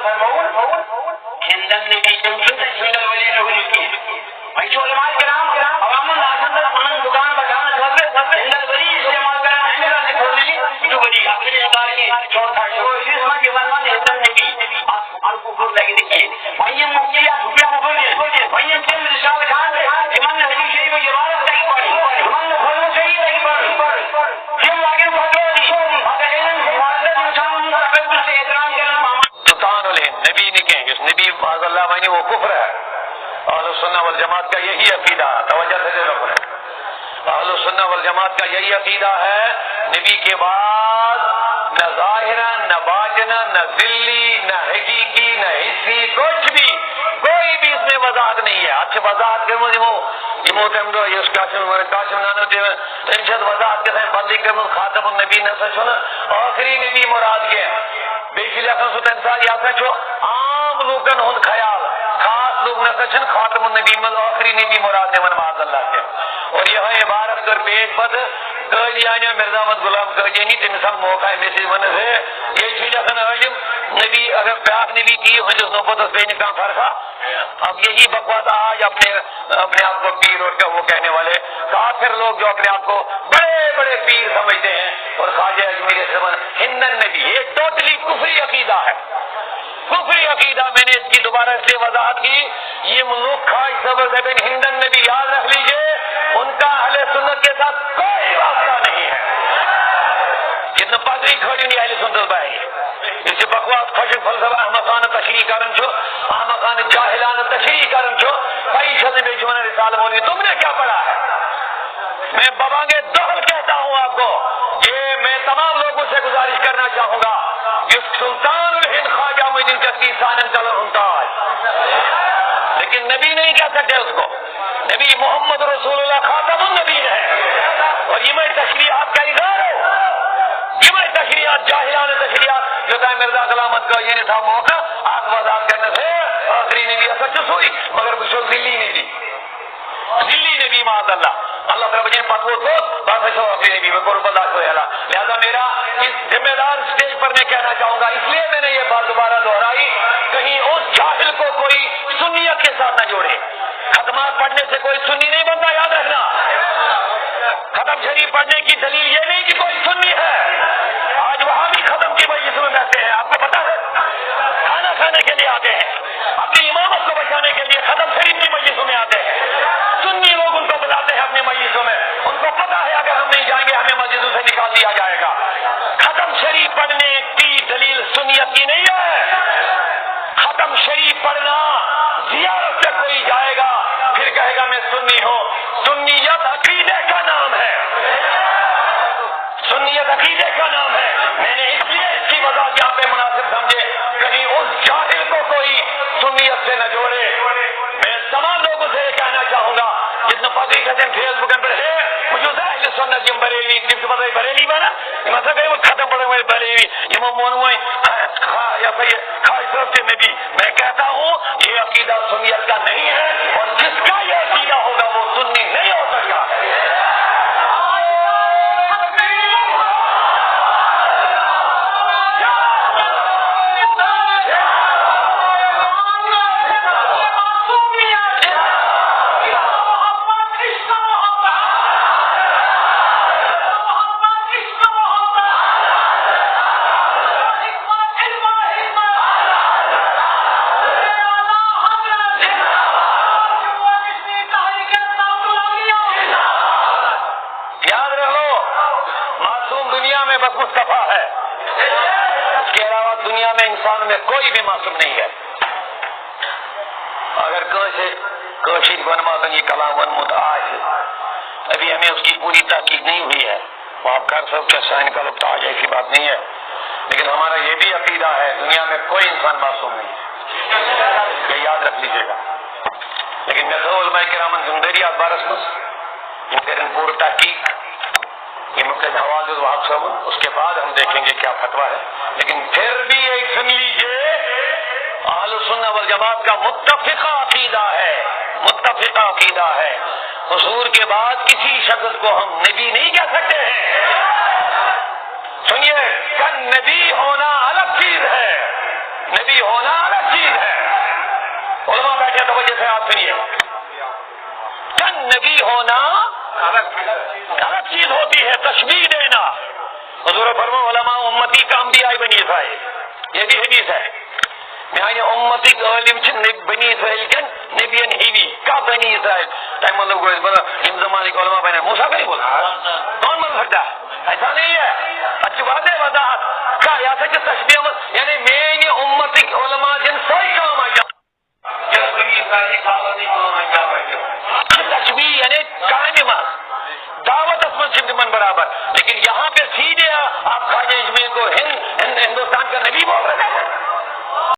فرمون ہندن نبی جمشد ہند الولی نبی بھائی جو علماء کرام عوام الناس اندر پان دکان بجانا سب ہند الولی استعمال کرنا ہے میرا نکھولی جو ولی اپنے اندار کی چھوڑ تھا جو اس میں جوان ہندن نبی آپ کو خود لگی دیکھیے بھائی مفتی یا بولیے بھائی ہم رشاد خان امام حدیث شریف میں عبارت نہیں پڑھی امام بھولو صحیح نہیں پڑھی کیوں آگے بھولو نبی نے کہیں اس نبی معاذ اللہ معنی وہ کفر ہے. اہل سنہ والجماعت کا یہی عقیدہ توجہ سے دیکھو اہل سنہ والجماعت کا یہی عقیدہ ہے نبی کے بعد نہ ظاہرا نہ باطنا نہ ذلی نہ حقیقی نہ حسی کچھ بھی کوئی بھی اس میں وضاحت نہیں ہے. اچھا وضاحت کروں جو اس قاسم نانو تمشد وضاحت کے ساتھ بندی کروں خاتم النبی نہ سچو نا آخری نبی مراد کے بیشی لیکن سو تنسال یا سچو عام لوگن ہن خیال خاص لوگ نہ سچن خاتم النبی میں آخری نبی مراد نے من معاذ اللہ کے. اور یہ عبارت کر پیش بد قادیانی مرزا احمد غلام قادیانی تمثال موقع میسج من ہے یہ چیز اخن حجم نبی اگر بیاق نبی کی ہنجس نوبت اس بین کا فرقہ. اب یہی بکواس آج اپنے آپ کو پیر اور وہ کہنے والے کافر لوگ جو اپنے آپ کو بڑے بڑے پیر سمجھتے ہیں اور خواجہ اجمیری سے ہندن نبی یہ ٹوٹلی کفری عقیدہ ہے کفری عقیدہ. میں نے اس کی دوبارہ اس لیے وضاحت کی یہ ملوک خواج صبر زبین ہندن نبی یاد رکھ لیجئے ان کا اہل سنت کے ساتھ کوئی واسطہ نہیں ہے. جتنا پادری کھڑی نہیں اہل سنت بھائی اس سے بکواس خوشک فلسفہ احمقان تشریح کرن چھو احمقان جاہلان تشریح کرن چھو کئی شد بے جمعہ رسال مولوی تم نے کیا پڑھا ہے. میں بابانگے دخل کہتا ہوں آپ کو یہ میں تمام لوگوں سے گزارش کرنا چاہوں گا اس سلطان الہند خواجہ معین چشتی سانن چلن لیکن نبی نہیں کہہ سکتے اس کو. نبی محمد رسول اللہ خاتم النبی ہے اور یہ میں تشریحات کا اظہار ہو یہ میں تشریحات جاہلان تشریحات جو تھا مرزا غلامت کا یہ نہیں تھا موقع آپ وضاحت کرنے سے آخری نبی سچ ہوئی مگر بشو ذلی نبی معاذ اللہ تعالیٰ بجن پتو تو بات ہے آخری نبی میں قرب اللہ کو لہذا میرا اس ذمہ دار اسٹیج پر میں کہنا چاہوں گا اس لیے میں نے یہ بات دوبارہ دہرائی کہیں اس جاہل کو کوئی سنیت کے ساتھ نہ جوڑے. ختمات پڑھنے سے کوئی سنی نہیں بنتا یاد رکھنا. ختم شریف پڑھنے کی دلیل یہ نہیں کہ کوئی سنی ہے. آج وہاں بھی ختم کی مجلس میں بیٹھتے ہیں آپ کو پتا ہے کھانا کھانے کے لیے آتے ہیں اپنی امامت کو بچانے کے لیے ختم شریف کی مجلسوں میں آتے ہیں. سنی لوگ ان کو بلاتے ہیں اپنی مجلسوں میں ان کو پتا ہے اگر ہم نہیں جائیں گے ہمیں مسجدوں سے نکال دیا جائے گا. ختم شریف پڑھنے کی دلیل سنیت کی نہیں ہے. ختم شریف پڑھنا زیارت سے کوئی جائے گا پھر کہے گا میں سنی ہوں. سنیت عقیدے کا نام ہے سنیت عقیدے کا نام ہے. میں نے اس لیے اس کی وضاحت یہاں پہ مناسب سمجھے کہیں اس جاہل کو کوئی سنیت سے نہ جوڑے. میں تمام لوگوں سے یہ کہنا چاہوں گا جتنا پادری کہتے ہیں فیس بک پر ہے مجھے اہل سنت جم بریلی جم سے پتہ بریلی بنا مثلا کہ وہ ختم پڑے ہوئے بریلی امام مونوئی یا پھر خواج صاحب سے نبی. میں کہتا ہوں یہ عقیدہ سنیت کا نہیں ہے اور جس کا یہ عقیدہ ہوگا وہ سنی نہیں ہو سکتا. مصطفیٰ ہے اس کے علاوہ دنیا میں انسان میں کوئی بھی معصوم نہیں ہے. اگر کوشش بنماتن یہ کلام ونمت آج ابھی ہمیں اس کی پوری تحقیق نہیں ہوئی ہے وہ آپ کر سکتے سائن کا لطف آج ایسی بات نہیں ہے لیکن ہمارا یہ بھی عقیدہ ہے دنیا میں کوئی انسان معصوم نہیں ہے یہ یاد رکھ لیجیے گا. لیکن میں تو علماء کرام زندگی اخبار ان کے پور تحقیق یہ مقصد حوالے وہاں صاحب اس کے بعد ہم دیکھیں گے کیا فتویٰ ہے. لیکن پھر بھی ایک سن لیجیے اہل سنت والجماعت کا متفقہ عقیدہ ہے حضور کے بعد کسی شخص کو ہم نبی نہیں کہہ سکتے ہیں. سنیے کن نبی ہونا الگ چیز ہے نبی ہونا الگ چیز ہے. علماء بیٹھے توجہ سے آپ سنیے. چند نبی ہونا الگ چیز ہوتی ہے. تشبیہ دینا. حضور فرمو علماء امتی کا انبیاء بنی اسرائیل. یہ بھی حدیث ہے. میانی امتی عالم چھ بنی اسرائیل کن نبیان ہیوی کا بنی اسرائیل. تم مطلب کوئی بولا ان زمانے کے علماء بنے موسیٰ کا نہیں بولا. کون بن سکتا ہے؟ ایسا نہیں ہے. اچھی واضح وضاحت کا یا سچ تشبیہ یعنی میانی امتی علماء جن ساری کام آ جائے تشبیہ یعنی کائنما دعوت اسمن شمد من برابر. لیکن